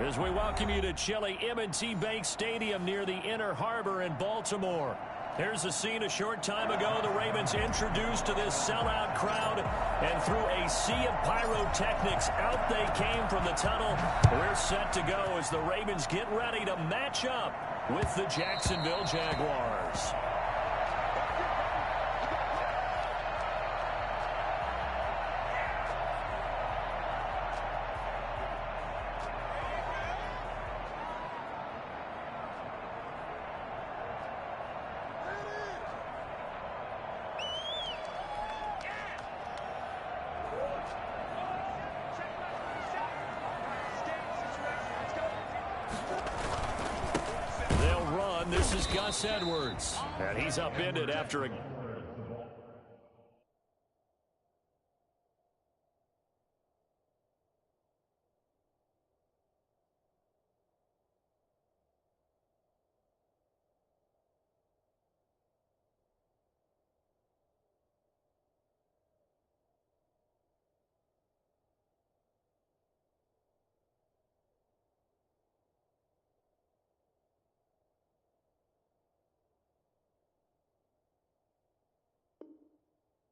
as we welcome you to Chili M&T Bank Stadium near the Inner Harbor in Baltimore. Here's a scene a short time ago. The Ravens introduced to this sellout crowd, and through a sea of pyrotechnics, out they came from the tunnel. We're set to go as the Ravens get ready to match up with the Jacksonville Jaguars. This is Gus Edwards, and he's upended after a...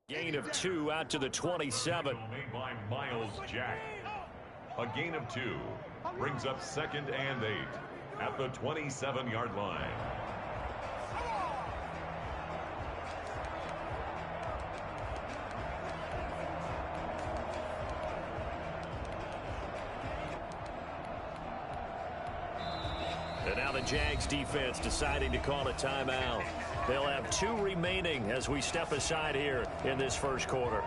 Gain of 2 out to the 27. Made by Myles Jack. A gain of 2 brings up 2nd and 8 at the 27-yard line. And now the Jags defense deciding to call a timeout. They'll have 2 remaining as we step aside here in this first quarter.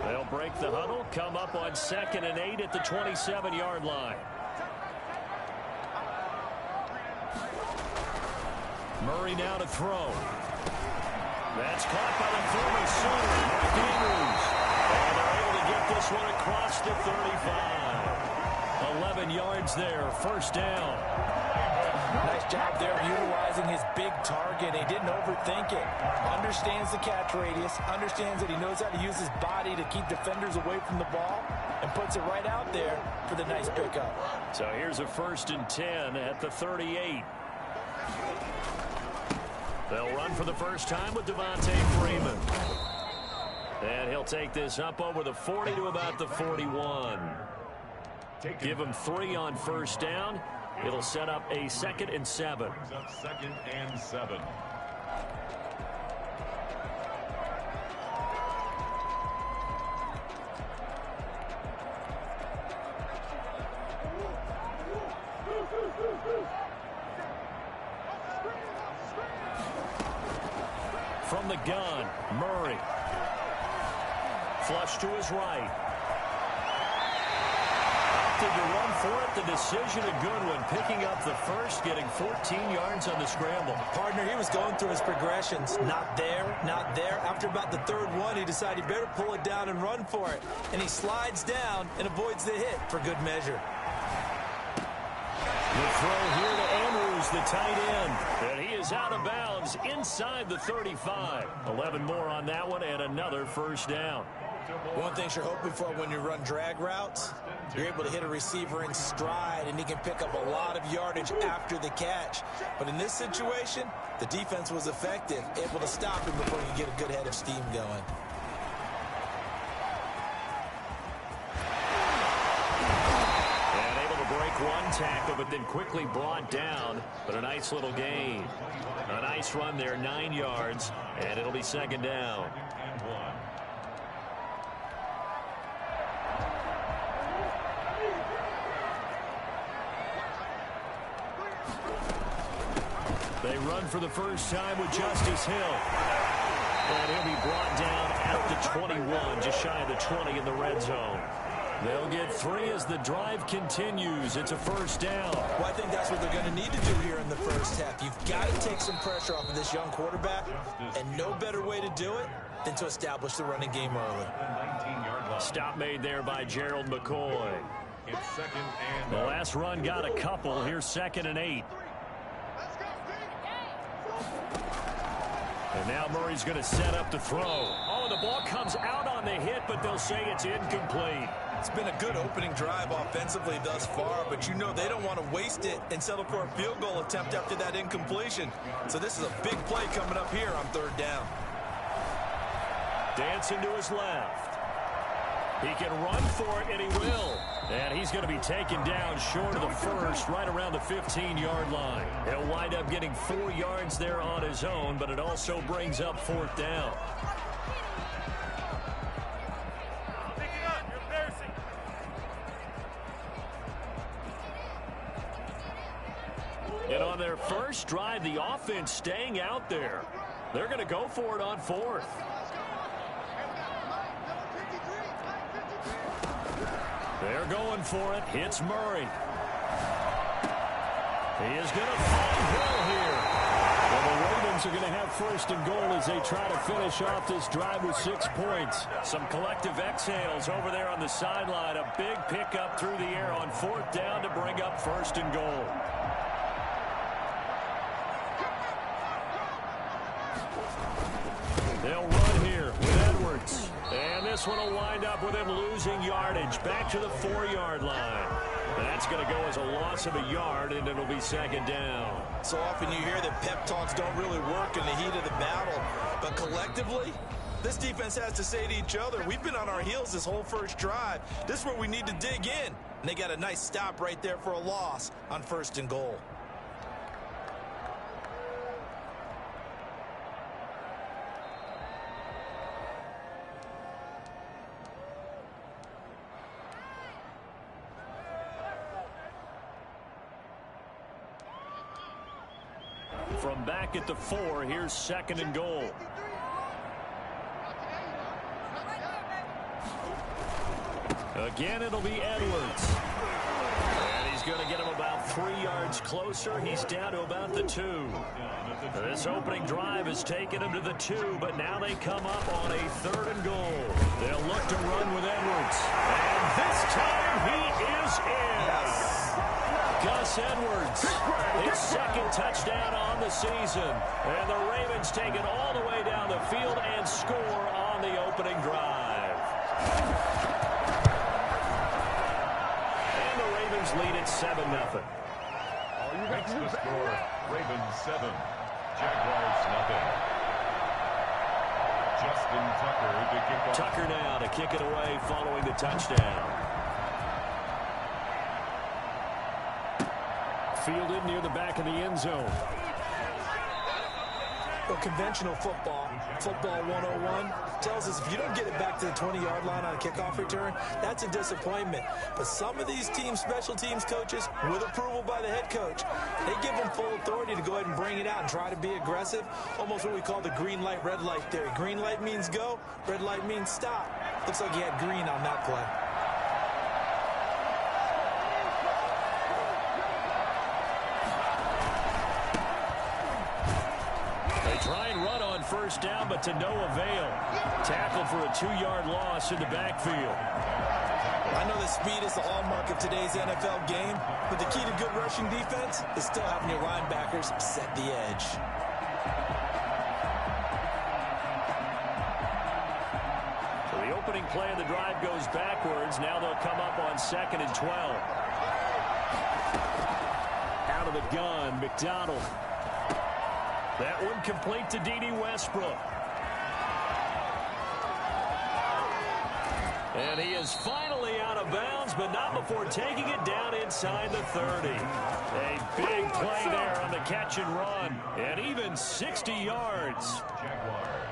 They'll break the huddle, come up on 2nd and 8 at the 27-yard line. Murray now to throw. That's caught by the former Sooner, Mark Andrews. And they're able to get this one across the 35. 11 yards there, first down. Nice job there utilizing his big target. He didn't overthink it. Understands the catch radius, understands that he knows how to use his body to keep defenders away from the ball, and puts it right out there for the nice pickup. So here's a 1st and 10 at the 38. They'll run for the first time with Devontae Freeman. And he'll take this up over the 40 to about the 41. Give him 3 on first down. It'll set up a 2nd and 7. Brings up 2nd and 7. From the gun, Murray. Flush to his right. To run for it, the decision a good one, picking up the first, getting 14 yards on the scramble. Partner, he was going through his progressions. Not there, not there. After about the 3rd one, he decided he better pull it down and run for it. And he slides down and avoids the hit for good measure. The throw here to Andrews, the tight end. And he is out of bounds inside the 35. 11 more on that one and another first down. One thing you're hoping for when you run drag routes, you're able to hit a receiver in stride, and he can pick up a lot of yardage after the catch. But in this situation, the defense was effective, able to stop him before he could get a good head of steam going. And able to break one tackle, but then quickly brought down. But a nice little gain. A nice run there, 9 yards, and it'll be 2nd down. They run for the first time with Justice Hill. And he'll be brought down at the 21, just shy of the 20 in the red zone. They'll get 3 as the drive continues. It's a first down. Well, I think that's what they're going to need to do here in the first half. You've got to take some pressure off of this young quarterback, and no better way to do it than to establish the running game early. Stop made there by Gerald McCoy. The last run got a couple. Here's 2nd and 8. And now Murray's going to set up the throw. go, and the ball comes out on the hit, but they'll say it's incomplete. It's been a good opening drive offensively thus far, but you know they don't want to waste it and settle for a field goal attempt after that incompletion. So this is a big play coming up here on 3rd down. Dancing to his left. He can run for it, and he will. And he's going to be taken down short of the first, right around the 15-yard line. He'll wind up getting 4 yards there on his own, but it also brings up 4th down. And on their first drive, the offense staying out there. They're going to go for it on 4th. They're going for it. Hits Murray. He is going to find Hill here. Well, the Ravens are going to have 1st and goal as they try to finish off this drive with 6 points. Some collective exhales over there on the sideline. A big pickup through the air on 4th down to bring up 1st and goal. They'll run here with Edwards. And this one will wind up with him losing yardage back to the 4-yard line. That's going to go as a loss of a yard, and it'll be 2nd down. So often you hear that pep talks don't really work in the heat of the battle. But collectively, this defense has to say to each other, we've been on our heels this whole first drive. This is where we need to dig in. And they got a nice stop right there for a loss on 1st and goal. From back at the 4, here's 2nd and goal. Again, it'll be Edwards. And he's going to get him about 3 yards closer. He's down to about the 2. This opening drive has taken him to the 2, but now they come up on a 3rd and goal. They'll look to run with Edwards. And this time he is in. Gus Edwards, his 2nd touchdown on the season. And the Ravens take it all the way down the field and score on the opening drive. And the Ravens lead it 7-0. Makes the score Ravens 7, Jaguars 0. Justin Tucker to kick off. Tucker now to kick it away following the touchdown. Fielded near the back of the end zone. Well, conventional football 101, tells us if you don't get it back to the 20-yard line on a kickoff return, that's a disappointment. But some of these special teams coaches, with approval by the head coach, they give them full authority to go ahead and bring it out and try to be aggressive. Almost what we call the green light, red light theory. Green light means go, red light means stop. Looks like he had green on that play. Try and run on 1st down, but to no avail. Tackle for a 2-yard loss in the backfield. I know that speed is the hallmark of today's NFL game, but the key to good rushing defense is still having your linebackers set the edge. So the opening play of the drive goes backwards. Now they'll come up on 2nd and 12. Out of the gun, McDonald. That one complete to D.D. Westbrook. And he is finally out of bounds, but not before taking it down inside the 30. A big play there on the catch and run, and even 60 yards. Jaguars.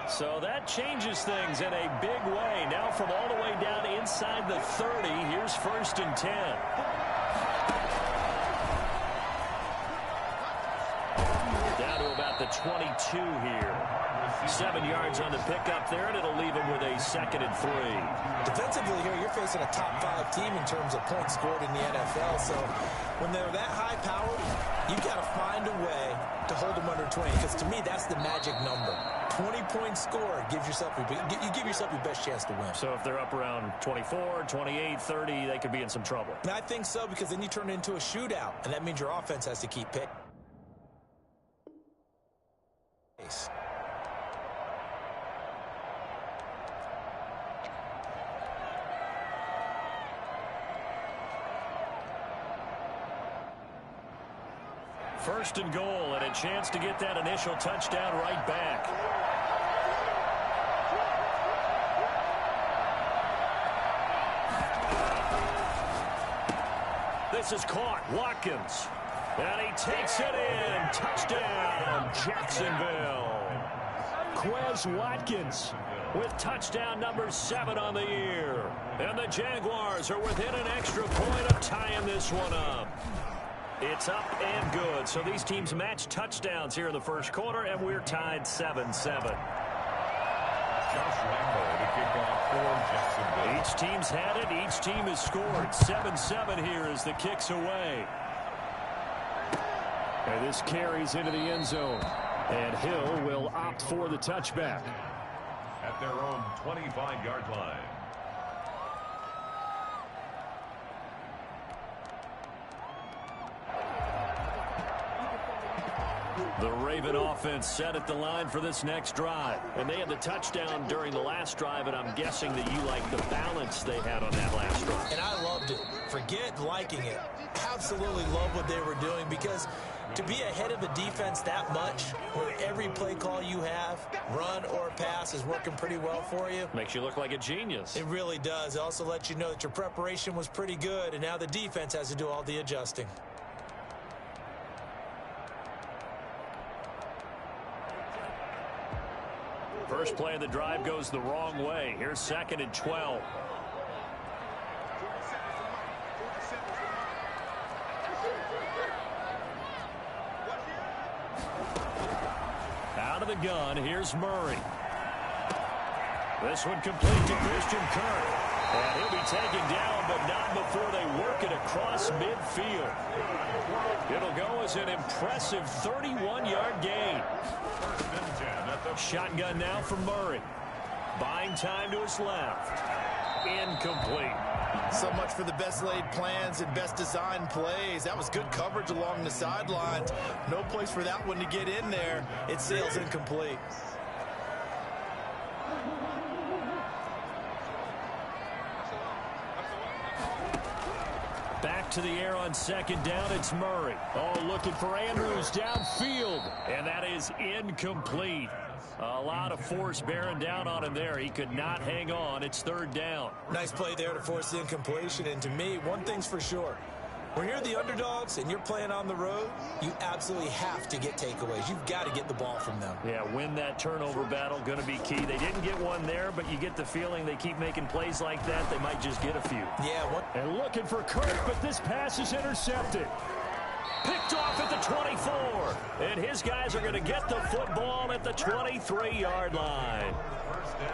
So that changes things in a big way. Now from all the way down inside the 30, here's 1st and 10. Down to about the 22 here. 7 yards on the pickup there, and it'll leave him with a 2nd and 3. Defensively here, you're facing a top 5 team in terms of points scored in the NFL. So when they're that high-powered, you've got to find a way to hold them under 20, because to me, that's the magic number. 20-point score gives yourself you give yourself your best chance to win. So if they're up around 24, 28, 30, they could be in some trouble. And I think so, because then you turn it into a shootout, and that means your offense has to keep pace. First and goal, and a chance to get that initial touchdown right back. This is caught. Watkins. And he takes it in. Touchdown, Jacksonville. Quez Watkins with touchdown number 7 on the year. And the Jaguars are within an extra point of tying this one up. It's up and good. So these teams match touchdowns here in the first quarter, and we're tied 7-7. Josh Lambo to kick off for Jacksonville. Each team's had it. Each team has scored. 7-7 here as the kick's away. And this carries into the end zone. And Hill will opt for the touchback. At their own 25-yard line. The Raven offense set at the line for this next drive. And they had the touchdown during the last drive, and I'm guessing that you like the balance they had on that last drive. And I loved it. Forget liking it. Absolutely love what they were doing, because to be ahead of a defense that much, where every play call you have, run or pass, is working pretty well for you. Makes you look like a genius. It really does. It also lets you know that your preparation was pretty good, and now the defense has to do all the adjusting. First play of the drive goes the wrong way. Here's 2nd and 12. Out of the gun, here's Murray. This one complete to Christian Kirk. And he'll be taken down, but not before they work it across midfield. It'll go as an impressive 31-yard gain. Shotgun now for Murray. Buying time to his left. Incomplete. So much for the best laid plans and best designed plays. That was good coverage along the sidelines. No place for that one to get in there. It sails incomplete. Back to the air on 2nd down. It's Murray. Oh, looking for Andrews downfield. And that is incomplete. A lot of force bearing down on him there. He could not hang on. It's 3rd down. Nice play there to force the incompletion. And to me, one thing's for sure. When you're the underdogs and you're playing on the road, you absolutely have to get takeaways. You've got to get the ball from them. Yeah, win that turnover battle. Going to be key. They didn't get one there, but you get the feeling they keep making plays like that. They might just get a few. Yeah. And looking for Kirk, but this pass is intercepted. Picked off at the 24. And his guys are going to get the football at the 23-yard line.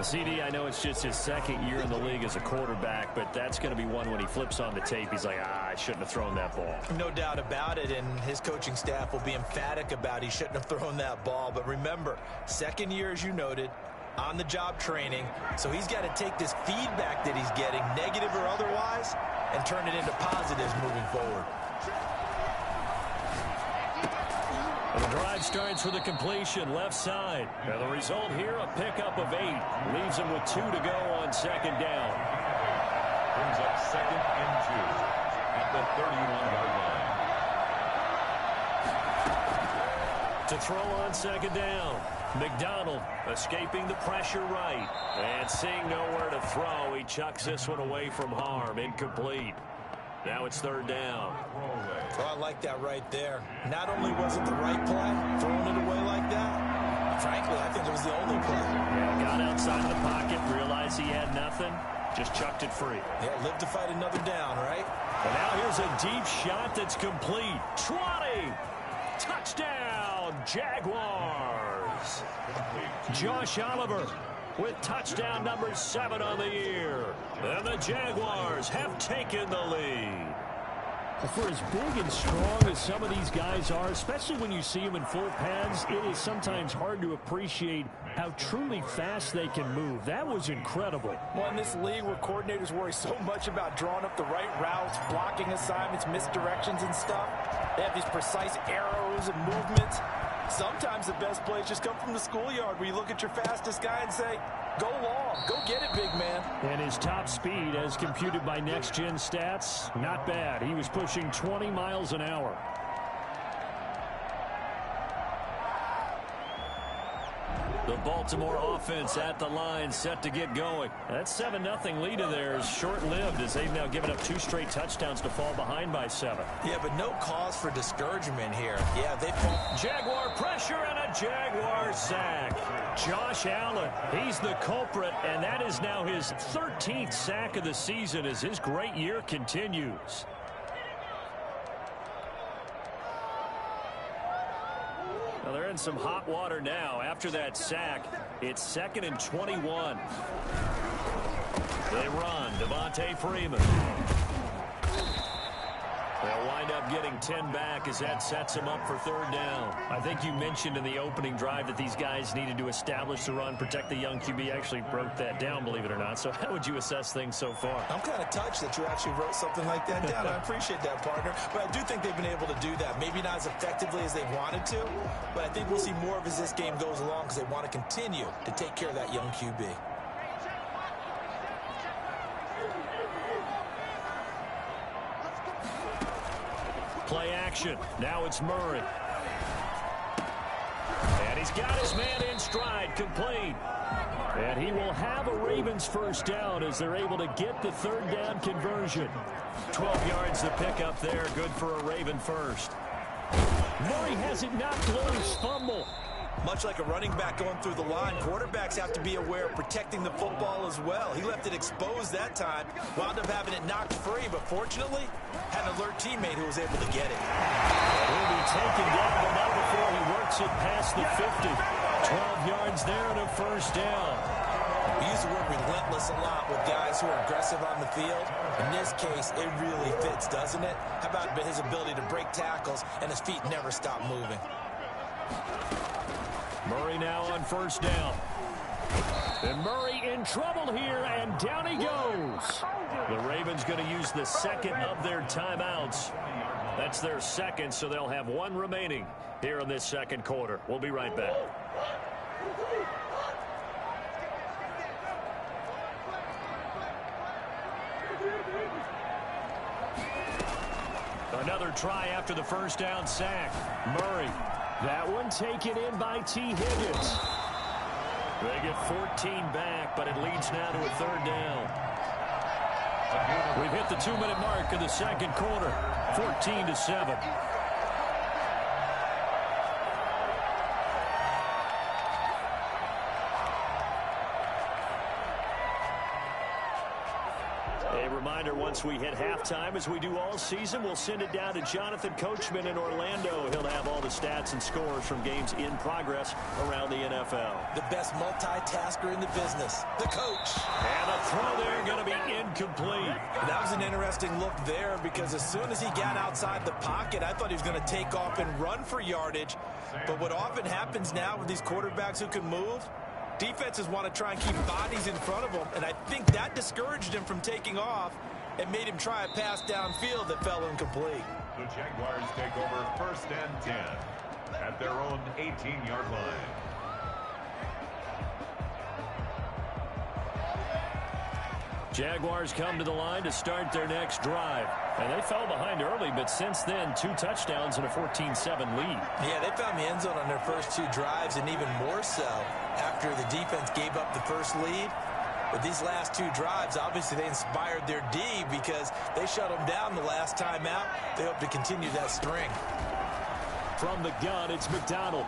CD, I know it's just his 2nd year in the league as a quarterback, but that's going to be one when he flips on the tape. He's like, I shouldn't have thrown that ball. No doubt about it, and his coaching staff will be emphatic about he shouldn't have thrown that ball. But remember, 2nd year, as you noted, on-the-job training, so he's got to take this feedback that he's getting, negative or otherwise, and turn it into positives moving forward. And the drive starts with a completion left side. And the result here, a pickup of 8. Leaves him with 2 to go on 2nd down. Brings up 2nd and 2 at the 31-yard line. To throw on 2nd down. McDonald escaping the pressure right. And seeing nowhere to throw, he chucks this one away from harm. Incomplete. Now it's 3rd down. Oh, I like that right there. Not only was it the right play, throwing it away like that, frankly, I think it was the only play. Yeah, got outside the pocket, realized he had nothing, just chucked it free. Yeah, live to fight another down, right? And now here's a deep shot that's complete. Trotting! Touchdown, Jaguars! Josh Oliver with touchdown number 7 on the year. And the Jaguars have taken the lead. For as big and strong as some of these guys are, especially when you see them in full pads, it is sometimes hard to appreciate how truly fast they can move. That was incredible. Well, in this league where coordinators worry so much about drawing up the right routes, blocking assignments, misdirections and stuff, they have these precise arrows and movements. Sometimes the best plays just come from the schoolyard where you look at your fastest guy and say, go long, go get it, big man. And his top speed, as computed by Next Gen Stats, not bad. He was pushing 20 miles an hour. The Baltimore offense at the line, set to get going. That 7-0 lead of theirs short-lived as they've now given up 2 straight touchdowns to fall behind by 7. Yeah, but no cause for discouragement here. Yeah, they fall. Jaguar pressure and a Jaguar sack. Josh Allen, he's the culprit, and that is now his 13th sack of the season as his great year continues. Well, they're in some hot water now. After that sack, it's 2nd and 21. They run. Devontae Freeman. They'll wind up getting 10 back as that sets him up for 3rd down. I think you mentioned in the opening drive that these guys needed to establish the run, protect the young QB. Actually wrote that down, believe it or not. So how would you assess things so far? I'm kind of touched that you actually wrote something like that down. I appreciate that, partner. But I do think they've been able to do that. Maybe not as effectively as they wanted to, but I think we'll see more of as this game goes along because they want to continue to take care of that young QB. Play action. Now it's Murray. And he's got his man in stride, complete. And he will have a Ravens 1st down as they're able to get the 3rd down conversion. 12 yards to pick up there. Good for a Raven 1st. Murray has it knocked loose. Fumble. Much like a running back going through the line, quarterbacks have to be aware of protecting the football as well. He left it exposed that time, wound up having it knocked free, but fortunately, had an alert teammate who was able to get it. He'll be taken down, but not before he works it past the 50. 12 yards there and a 1st down. We use the word relentless a lot with guys who are aggressive on the field. In this case, it really fits, doesn't it? How about his ability to break tackles and his feet never stop moving? Murray now on 1st down. And Murray in trouble here, and down he goes. The Ravens going to use the 2nd of their timeouts. That's their 2nd, so they'll have 1 remaining here in this 2nd quarter. We'll be right back. Another try after the 1st down sack. Murray. That one taken in by T. Higgins. They get 14 back, but it leads now to a 3rd down. We've hit the 2-minute mark of the 2nd quarter. 14-7. A reminder, once we hit halftime, as we do all season, we'll send it down to Jonathan Coachman in Orlando. He'll have all the stats and scores from games in progress around the NFL. The best multitasker in the business, the coach. And a throw there going to be incomplete. That was an interesting look there because as soon as he got outside the pocket, I thought he was going to take off and run for yardage. But what often happens now with these quarterbacks who can move, defenses want to try and keep bodies in front of them, and I think that discouraged him from taking off and made him try a pass downfield that fell incomplete. The Jaguars take over 1st and 10 at their own 18-yard line. Jaguars come to the line to start their next drive. And they fell behind early, but since then, 2 touchdowns and a 14-7 lead. Yeah, they found the end zone on their first 2 drives, and even more so after the defense gave up the first lead. But these last 2 drives, obviously they inspired their D because they shut them down the last time out. They hope to continue that string. From the gun, it's McDonald.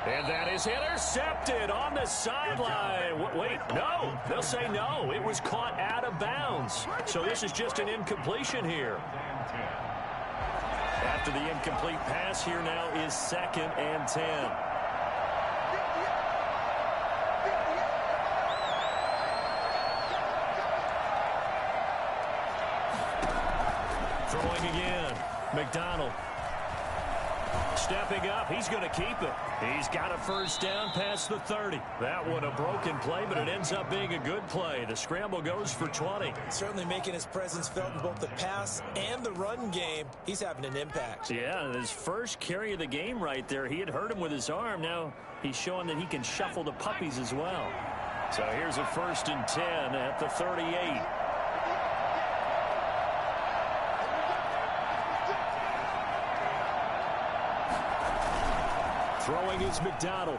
And that is intercepted on the sideline. Wait, no. They'll say no. It was caught out of bounds. So this is just an incompletion here. After the incomplete pass, here now is 2nd and 10. Going again. McDonald. Stepping up, he's going to keep it. He's got a first down past the 30. That one a broken play, but it ends up being a good play. The scramble goes for 20. Certainly making his presence felt in both the pass and the run game. He's having an impact. Yeah, his first carry of the game right there. He had hurt him with his arm. Now he's showing that he can shuffle the puppies as well. So here's a 1st and 10 at the 38. Throwing is McDonald.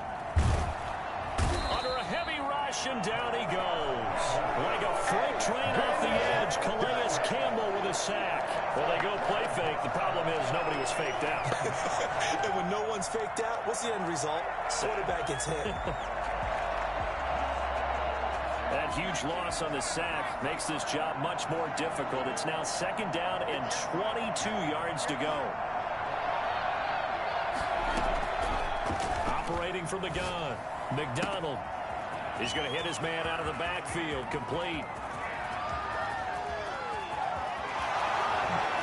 Under a heavy rush, and down he goes. Like a freight train off the edge, Calais Campbell with a sack. Well, they go play fake. The problem is nobody was faked out. And when no one's faked out, what's the end result? Quarterback gets hit. That huge loss on the sack makes this job much more difficult. It's now 2nd down and 22 yards to go. Operating from the gun, McDonald. He's going to hit his man out of the backfield. Complete.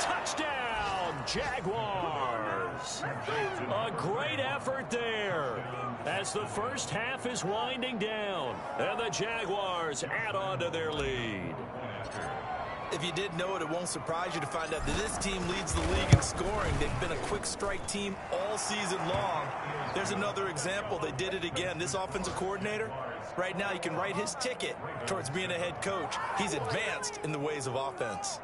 Touchdown, Jaguars. A great effort there as the first half is winding down, and the Jaguars add on to their lead. If you didn't know it, it won't surprise you to find out that this team leads the league in scoring. They've been a quick strike team all season long. There's another example. They did it again. This offensive coordinator, right now, you can write his ticket towards being a head coach. He's advanced in the ways of offense.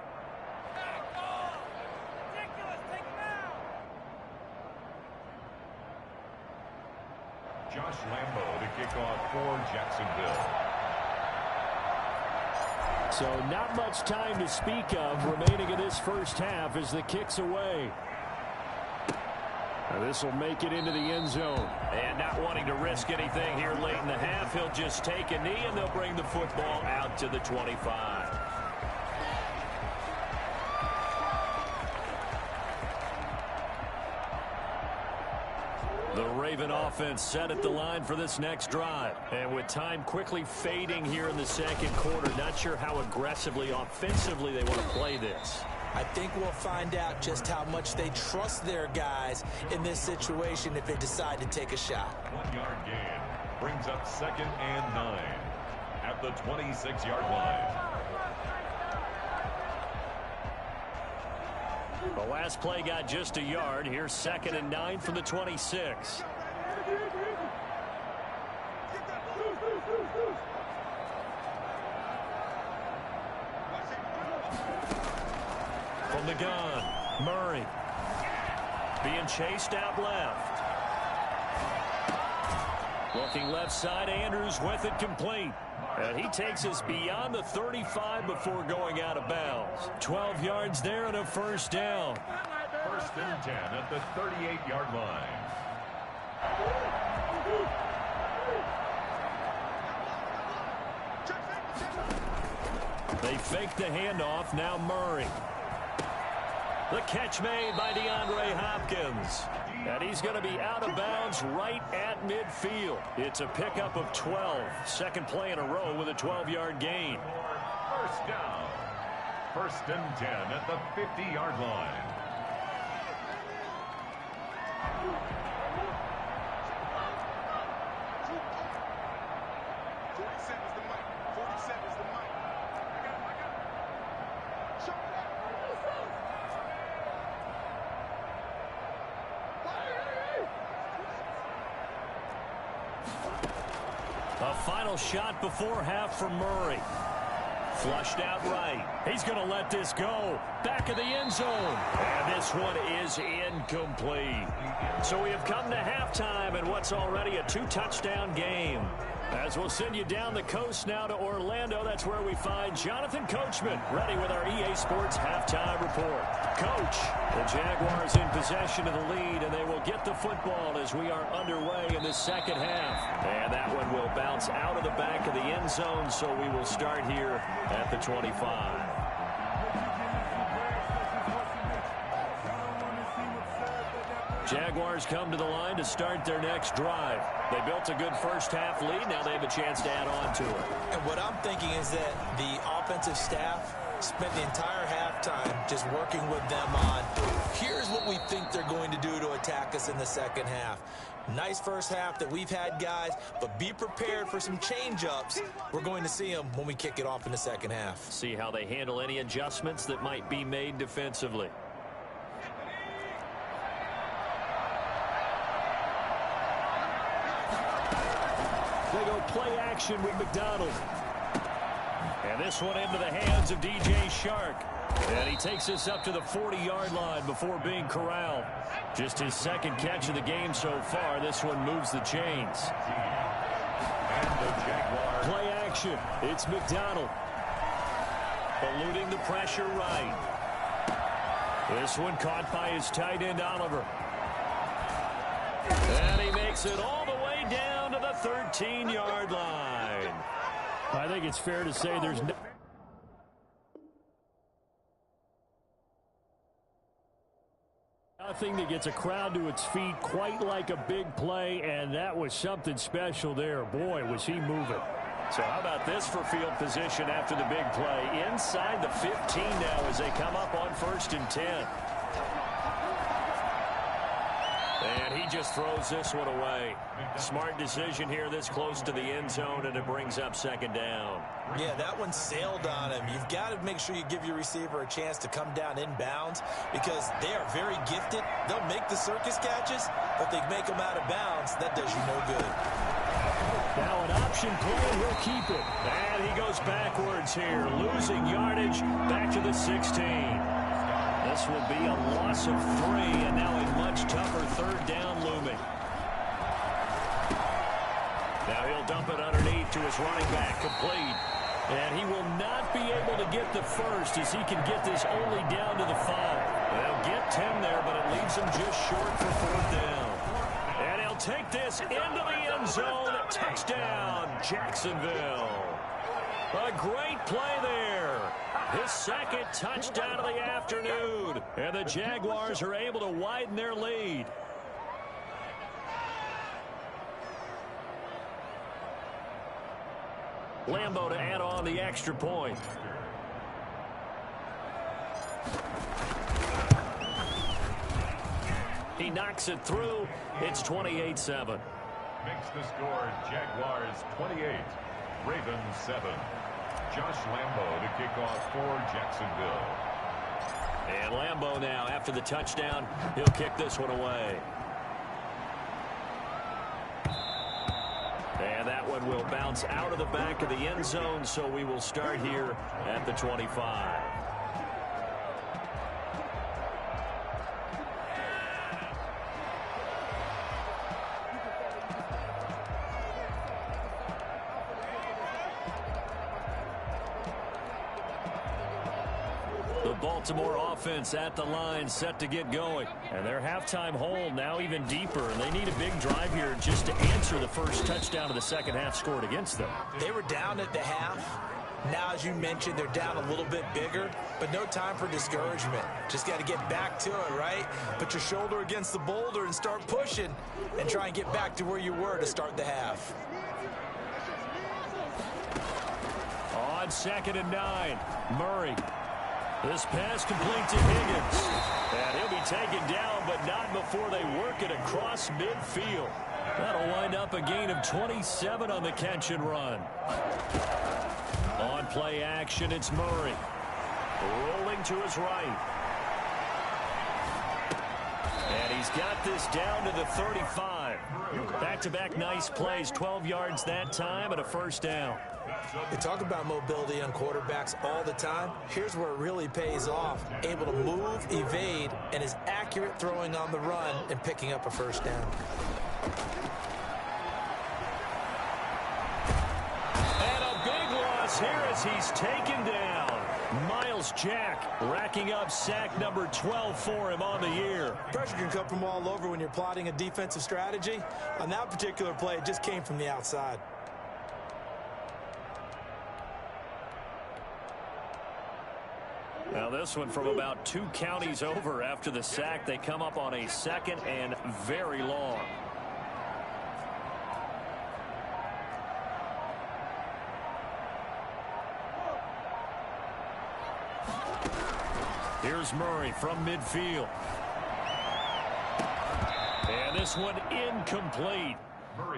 Josh Lambo to kick off for Jacksonville. So not much time to speak of remaining in this first half as the kick's away. Now this will make it into the end zone. And not wanting to risk anything here late in the half, he'll just take a knee and they'll bring the football out to the 25. The Raven offense set at the line for this next drive. And with time quickly fading here in the second quarter, not sure how aggressively, offensively they want to play this. I think we'll find out just how much they trust their guys in this situation if they decide to take a shot. 1-yard gain brings up 2nd and 9 at the 26-yard line. The last play got just a yard. Here's 2nd and 9 from the 26. From the gun, Murray. Being chased out left. Looking left side, Andrews with it complete. And he takes us beyond the 35 before going out of bounds. 12 yards there and a first down. 1st and 10 at the 38-yard line. They fake the handoff. Now Murray. The catch made by DeAndre Hopkins. And he's going to be out of bounds right at midfield. It's a pickup of 12. Second play in a row with a 12-yard gain. First down. 1st and 10 at the 50-yard line. A final shot before half for Murray. Flushed out right. He's going to let this go. Back of the end zone. And this one is incomplete. So we have come to halftime in what's already a 2-touchdown game. As we'll send you down the coast now to Orlando, that's where we find Jonathan Coachman ready with our EA Sports halftime report. Coach, the Jaguars in possession of the lead, and they will get the football as we are underway in the second half. And that one will bounce out of the back of the end zone, so we will start here at the 25. Jaguars come to the line to start their next drive. They built a good first half lead. Now they have a chance to add on to it. And what I'm thinking is that the offensive staff spent the entire halftime just working with them on, here's what we think they're going to do to attack us in the second half. Nice first half that we've had, guys, but be prepared for some change-ups. We're going to see them when we kick it off in the second half. See how they handle any adjustments that might be made defensively. They go play action with McDonald. And this one into the hands of DJ Shark. And he takes this up to the 40-yard line before being corralled. Just his second catch of the game so far. This one moves the chains. Play action. It's McDonald. Eluding the pressure right. This one caught by his tight end, Oliver. And he makes it all the way down to the 13-yard line. I think it's fair to say there's no... Nothing that gets a crowd to its feet quite like a big play, and that was something special there. Boy, was he moving. So how about this for field position after the big play? Inside the 15 now as they come up on 1st and 10. And he just throws this one away. Smart decision here this close to the end zone, and it brings up 2nd down. Yeah, that one sailed on him. You've got to make sure you give your receiver a chance to come down inbounds because they are very gifted. They'll make the circus catches, but they make them out of bounds. That does you no good. Now an option play, and he'll keep it. And he goes backwards here, losing yardage back to the 16. This will be a loss of 3, and now a much tougher 3rd down looming. Now he'll dump it underneath to his running back, complete. And he will not be able to get the first as he can get this only down to the 5. They'll get 10 there, but it leaves him just short for 4th down. And he'll take this into the end zone. Touchdown, Jacksonville. A great play there. His 2nd touchdown of the afternoon. And the Jaguars are able to widen their lead. Lambo to add on the extra point. He knocks it through. It's 28-7. Makes the score Jaguars 28, Ravens 7. Josh Lambo to kick off for Jacksonville. And Lambo now, after the touchdown, he'll kick this one away. And that one will bounce out of the back of the end zone, so we will start here at the 25. Baltimore offense at the line, set to get going. And their halftime hold now even deeper, and they need a big drive here just to answer the first touchdown of the second half scored against them. They were down at the half. Now, as you mentioned, they're down a little bit bigger, but no time for discouragement. Just got to get back to it, right? Put your shoulder against the boulder and start pushing and try and get back to where you were to start the half. On 2nd and 9, Murray. This pass complete to Higgins. And he'll be taken down, but not before they work it across midfield. That'll wind up a gain of 27 on the catch and run. On play action, it's Murray. Rolling to his right. And he's got this down to the 35. Back-to-back nice plays, 12 yards that time and a 1st down. They talk about mobility on quarterbacks all the time. Here's where it really pays off. Able to move, evade, and is accurate throwing on the run and picking up a 1st down. And a big loss here as he's taken down. Myles Jack racking up sack number 12 for him on the year. Pressure can come from all over when you're plotting a defensive strategy. On that particular play, it just came from the outside. Now this one from about 2 counties over after the sack. They come up on a 2nd and very long. Here's Murray from midfield. And this one incomplete.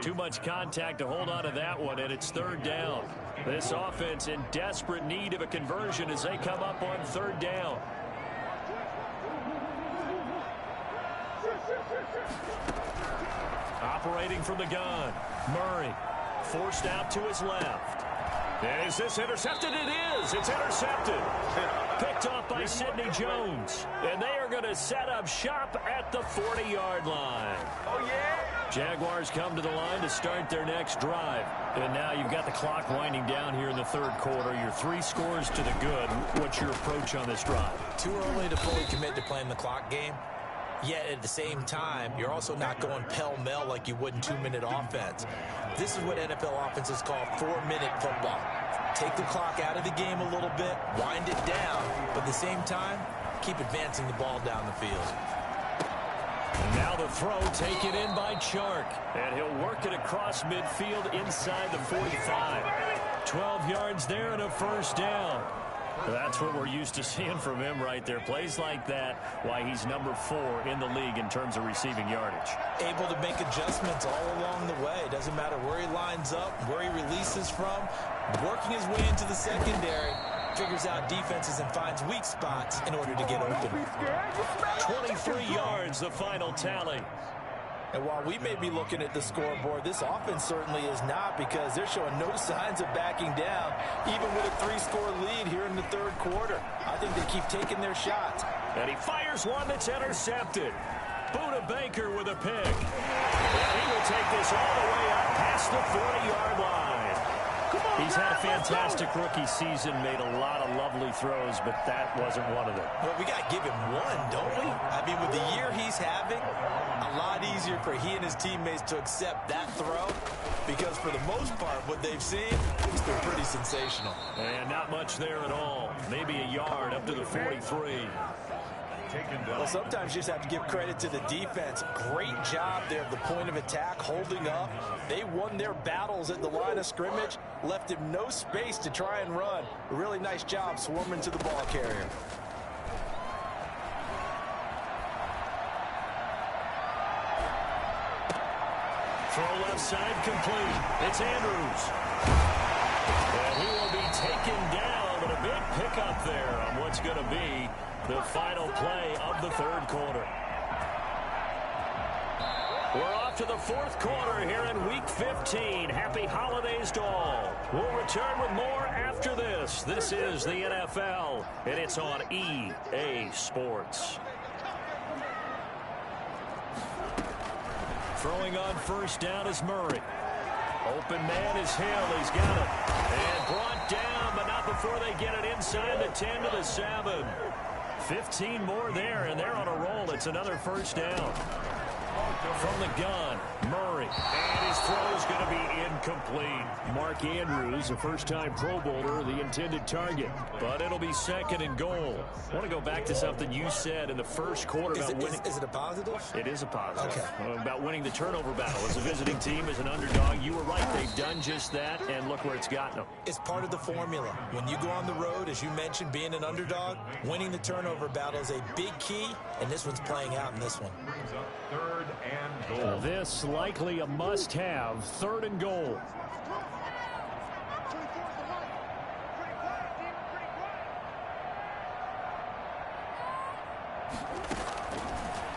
Too much contact to hold on to that one, and it's third down. This offense in desperate need of a conversion as they come up on third down. Operating from the gun, Murray forced out to his left. Is this intercepted? It is. It's intercepted. Picked off by Sidney Jones. And they are going to set up shop at the 40-yard line. Oh, yeah? Jaguars come to the line to start their next drive. And now you've got the clock winding down here in the third quarter. You're 3 scores to the good. What's your approach on this drive? Too early to fully commit to playing the clock game. Yet at the same time, you're also not going pell-mell like you would in 2-minute offense. This is what NFL offenses call 4-minute football. Take the clock out of the game a little bit, wind it down, but at the same time, keep advancing the ball down the field. And now the throw taken in by Chark. And he'll work it across midfield inside the 45. 12 yards there and a first down. That's what we're used to seeing from him right there. Plays like that, why he's number 4 in the league in terms of receiving yardage. Able to make adjustments all along the way. Doesn't matter where he lines up, where he releases from. Working his way into the secondary. Figures out defenses and finds weak spots in order to get open. 23 yards, the final tally. And while we may be looking at the scoreboard, this offense certainly is not, because they're showing no signs of backing down, even with a 3-score lead here in the third quarter. I think they keep taking their shots. And he fires one that's intercepted. Buda Baker with a pick. And he will take this all the way up past the 40-yard line. He's had a fantastic rookie season, made a lot of lovely throws, but that wasn't one of them. Well, we got to give him one, don't we? I mean, with the year he's having, a lot easier for he and his teammates to accept that throw, because for the most part, what they've seen has been pretty sensational. And not much there at all. Maybe a yard up to the 43. Well, sometimes you just have to give credit to the defense. Great job there at the point of attack, holding up. They won their battles at the line of scrimmage, left him no space to try and run. A really nice job swarming to the ball carrier. Throw left side complete. It's Andrews. And he will be taken down, but a big pickup there on what's going to be the final play of the third quarter. We're off to the fourth quarter here in Week 15. Happy holidays to all. We'll return with more after this. This is the NFL, and it's on EA Sports. Throwing on first down is Murray. Open man is Hill. He's got it. And brought down, but not before they get it inside the 10 to the 7. 15 more there, and they're on a roll. It's another first down. From the gun, Murray. And his throw is going to be incomplete. Mark Andrews, a first-time Pro Bowler, the intended target. But it'll be second and goal. I want to go back to something you said in the first quarter about winning. Is it a positive? It is a positive. Okay. About winning the turnover battle. As a visiting team, as an underdog, you were right. They've done just that, and look where it's gotten them. It's part of the formula. When you go on the road, as you mentioned, being an underdog, winning the turnover battle is a big key, and this one's playing out in this one. Third and goal. This likely a must-have, third and goal.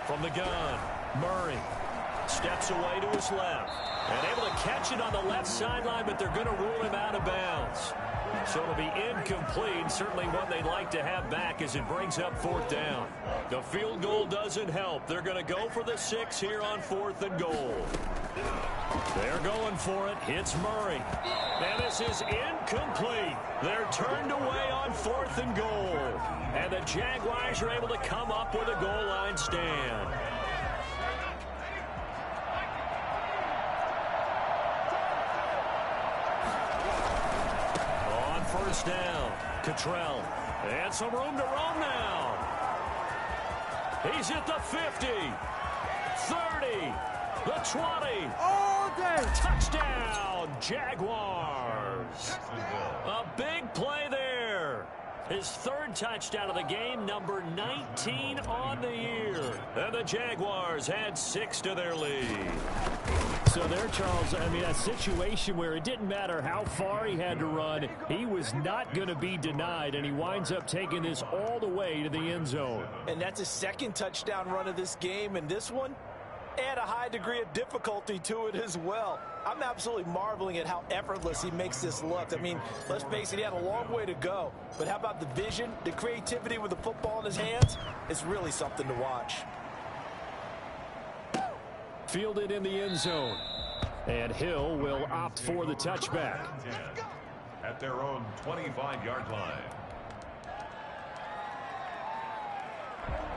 From the gun, Murray steps away to his left and able to catch it on the left sideline, but they're going to rule him out of bounds. So it'll be incomplete. Certainly what they'd like to have back as it brings up fourth down. The field goal doesn't help. They're going to go for the 6 here on fourth and goal. They're going for it. Hits Murray. And this is incomplete. They're turned away on fourth and goal. And the Jaguars are able to come up with a goal line stand. On first down, Cottrell. And some room to roam now. He's at the 50, 30, the 20. All day. Touchdown, Jaguars. A big play there. His third touchdown of the game, number 19 on the year. And the Jaguars add 6 to their lead. So there, Charles, I mean, a situation where it didn't matter how far he had to run, he was not going to be denied, and he winds up taking this all the way to the end zone. And that's his second touchdown run of this game, and this one, add a high degree of difficulty to it as well. I'm absolutely marveling at how effortless he makes this look. I mean, let's face it, he had a long way to go. But how about the vision, the creativity with the football in his hands? It's really something to watch. Fielded in the end zone. And Hill will opt for the touchback. At their own 25-yard line.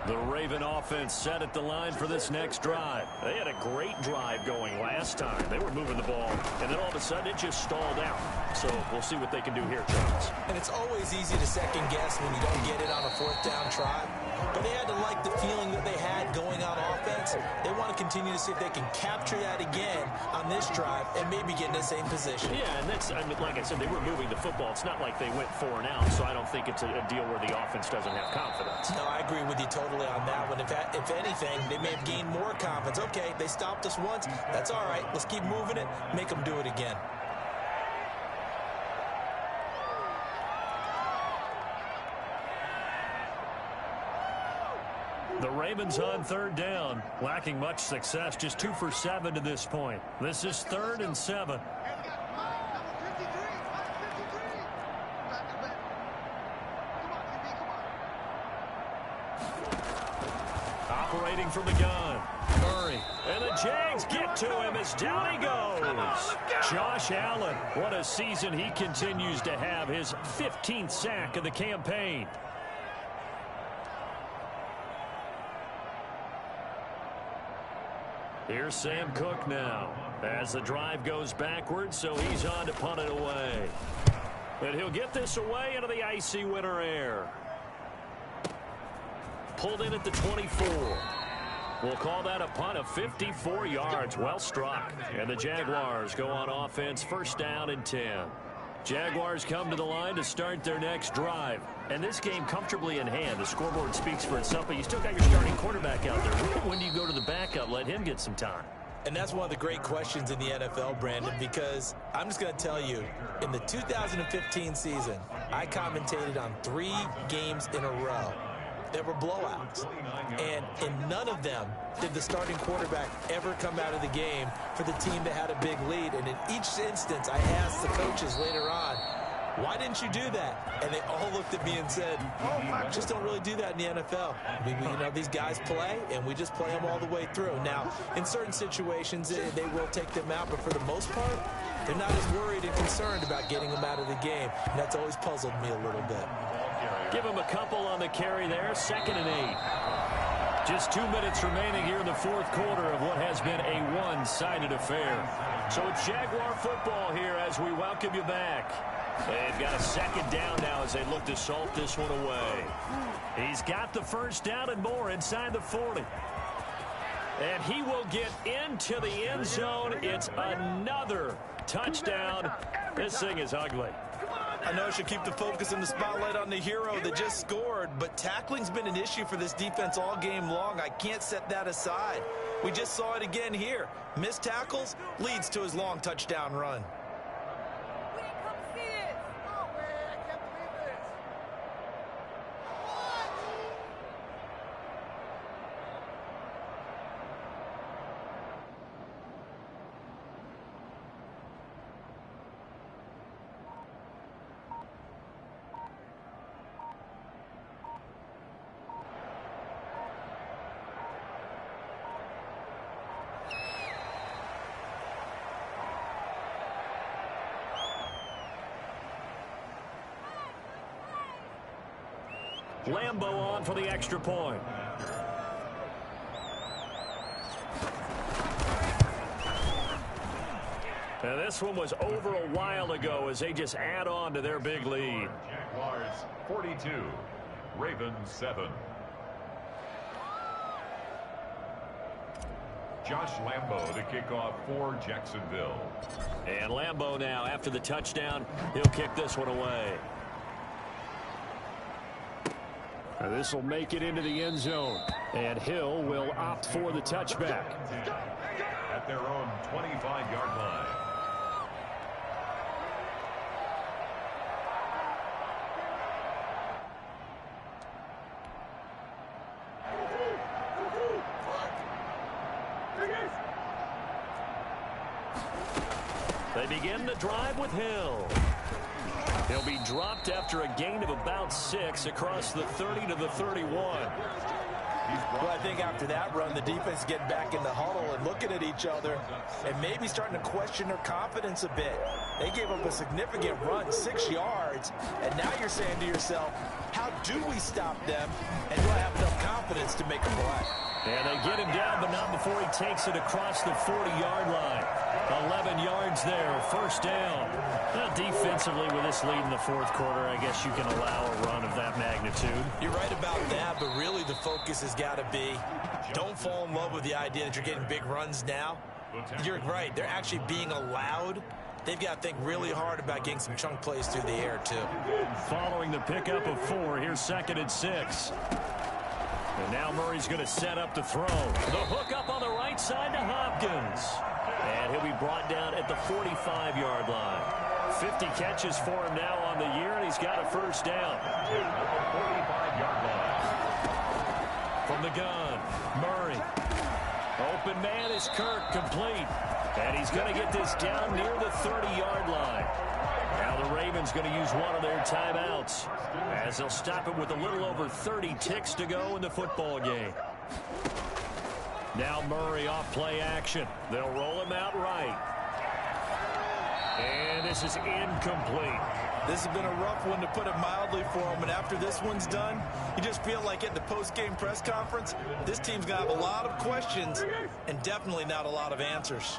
The Raven offense set at the line for this next drive. They had a great drive going last time. They were moving the ball, and then all of a sudden it just stalled out. So we'll see what they can do here, Charles. And it's always easy to second guess when you don't get it on a fourth down try. But they had to like the feeling that they had going on offense. They want to continue to see if they can capture that again on this drive and maybe get in the same position. Yeah, and that's, I mean, like I said, they were moving the football. It's not like they went 4 and out, so I don't think it's a deal where the offense doesn't have confidence. No, I agree with you totally on that one. If anything, they may have gained more confidence. Okay, they stopped us once. That's all right. Let's keep moving it. Make them do it again. The Ravens on third down, lacking much success, just 2 for 7 to this point. This is 3rd and 7. Operating from the gun, Murray, and the Jags get to him as down he goes. Josh Allen, what a season he continues to have, his 15th sack of the campaign. Here's Sam Cook now as the drive goes backwards, so he's on to punt it away. And he'll get this away into the icy winter air. Pulled in at the 24. We'll call that a punt of 54 yards. Well struck. And the Jaguars go on offense, 1st down and 10. Jaguars come to the line to start their next drive. And this game comfortably in hand. The scoreboard speaks for itself, but you still got your starting quarterback out there. When do you go to the backup? Let him get some time. And that's one of the great questions in the NFL, Brandon, because I'm just going to tell you, in the 2015 season, I commentated on 3 games in a row that were blowouts. And in none of them did the starting quarterback ever come out of the game for the team that had a big lead. And in each instance, I asked the coaches later on, why didn't you do that? And they all looked at me and said, oh, just don't really do that in the NFL. You know, these guys play, and we just play them all the way through. Now, in certain situations, they will take them out, but for the most part, they're not as worried and concerned about getting them out of the game. And that's always puzzled me a little bit. Give him a couple on the carry there, 2nd and 8. Just 2 minutes remaining here in the 4th quarter of what has been a one-sided affair. So it's Jaguar football here as we welcome you back. They've got a 2nd down now as they look to salt this one away. He's got the 1st down and more inside the 40. And he will get into the end zone. It's another touchdown. This thing is ugly. I know I should keep the focus and the spotlight on the hero that just scored, but tackling's been an issue for this defense all game long. I can't set that aside. We just saw it again here. Missed tackles leads to his long touchdown run. Lambo on for the extra point. And this one was over a while ago as they just add on to their big lead. Jaguars 42, Ravens 7. Josh Lambo to kick off for Jacksonville. And Lambo now, after the touchdown, he'll kick this one away. This will make it into the end zone. And Hill will opt for the touchback. At their own 25-yard line. They begin the drive with Hill. He'll be dropped after a gain of about 6 across the 30 to the 31. Well, I think after that run, the defense getting back in the huddle and looking at each other and maybe starting to question their confidence a bit. They gave up a significant run, 6 yards, and now you're saying to yourself, how do we stop them, and do I have enough confidence to make a play? And they get him down, but not before he takes it across the 40-yard line. 11 yards there, first down. Now, defensively, with this lead in the fourth quarter, I guess you can allow a run of that magnitude. You're right about that, but really the focus has got to be don't fall in love with the idea that you're getting big runs now. You're right. They're actually being allowed. They've got to think really hard about getting some chunk plays through the air, too. Following the pickup of 4, here's 2nd and 6. And now Murray's going to set up to throw. The hook up on the right side to Hopkins. And he'll be brought down at the 45-yard line. 50 catches for him now on the year, and he's got a first down. 45-yard line. From the gun, Murray. Open man is Kirk, complete. And he's going to get this down near the 30-yard line. Now the Ravens going to use one of their timeouts as they'll stop it with a little over 30 ticks to go in the football game. Now Murray off play action. They'll roll him out right. And this is incomplete. This has been a rough one, to put it mildly, for him. And after this one's done, you just feel like at the post-game press conference, this team's going to have a lot of questions and definitely not a lot of answers.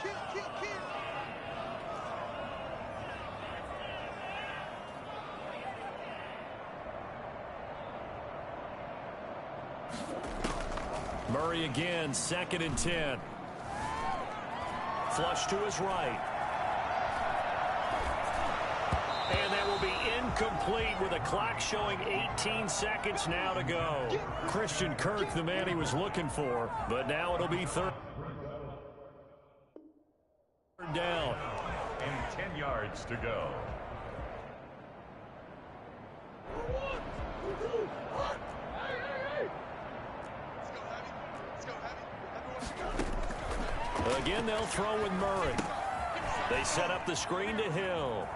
Murray again, 2nd and 10. Flush to his right. And that will be incomplete with a clock showing 18 seconds now to go. Christian Kirk, the man he was looking for, but now it'll be third down. And 10 yards to go. Again, they'll throw with Murray. They set up the screen to Hill.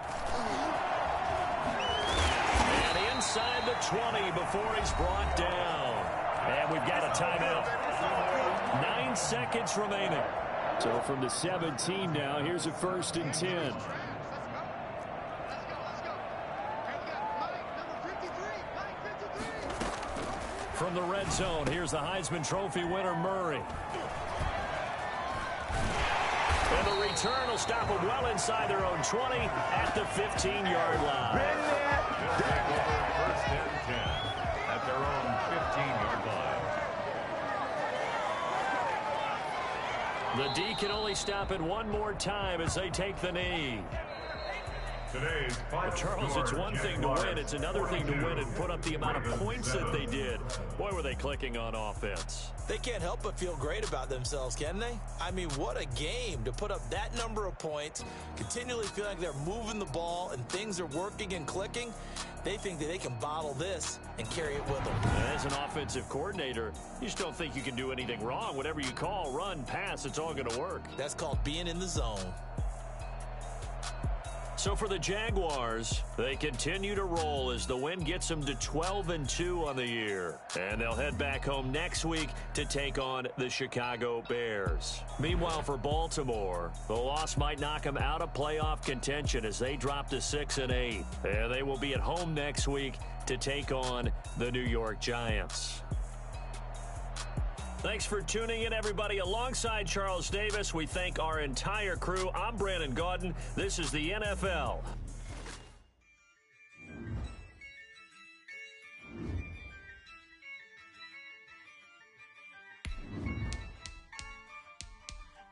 And inside the 20 before he's brought down. And we've got a timeout. 9 seconds remaining. So from the 17 now, here's a 1st and 10. From the red zone, here's the Heisman Trophy winner, Murray. And the return will stop them well inside their own 20 at the 15-yard line. First and 10 at their own 15-yard line. The D can only stop it one more time as they take the knee. Today's But Charles, it's one thing to win. It's another thing to win and put up the amount of points that they did. Boy, were they clicking on offense. They can't help but feel great about themselves, can they? I mean, what a game to put up that number of points, continually feel like they're moving the ball and things are working and clicking. They think that they can bottle this and carry it with them. And as an offensive coordinator, you just don't think you can do anything wrong. Whatever you call, run, pass, it's all going to work. That's called being in the zone. So for the Jaguars, they continue to roll as the win gets them to 12-2 on the year. And they'll head back home next week to take on the Chicago Bears. Meanwhile, for Baltimore, the loss might knock them out of playoff contention as they drop to 6-8. And they will be at home next week to take on the New York Giants. Thanks for tuning in, everybody. Alongside Charles Davis, we thank our entire crew. I'm Brandon Gaudin. This is the NFL.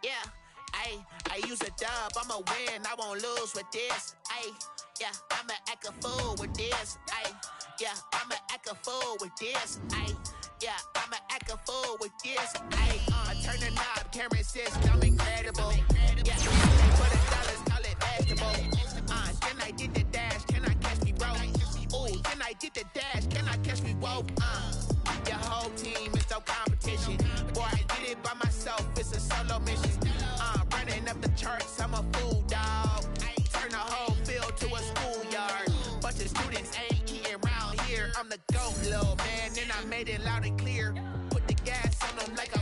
Yeah, I use a dub. I'ma win. I won't lose with this. Yeah, I'ma act a fool with this. Yeah, I'ma act a fool with this. Ayy, yeah, I'ma act a fool with this. Ayy, turn the knob, camera says I'm incredible. Yeah, for the dollars, call it basketball. Then I did the dash, can I catch me, bro? Ooh, then I did the dash, can I catch me, whoa? Your whole team is no competition. Boy, I did it by myself, it's a solo mission. Running up the charts, I'm a fool, dog. Turn the whole field to a schoolyard. Bunch of students ain't eating around here. I'm the GOAT, little man, and I made it loud and clear. Put the gas on them like a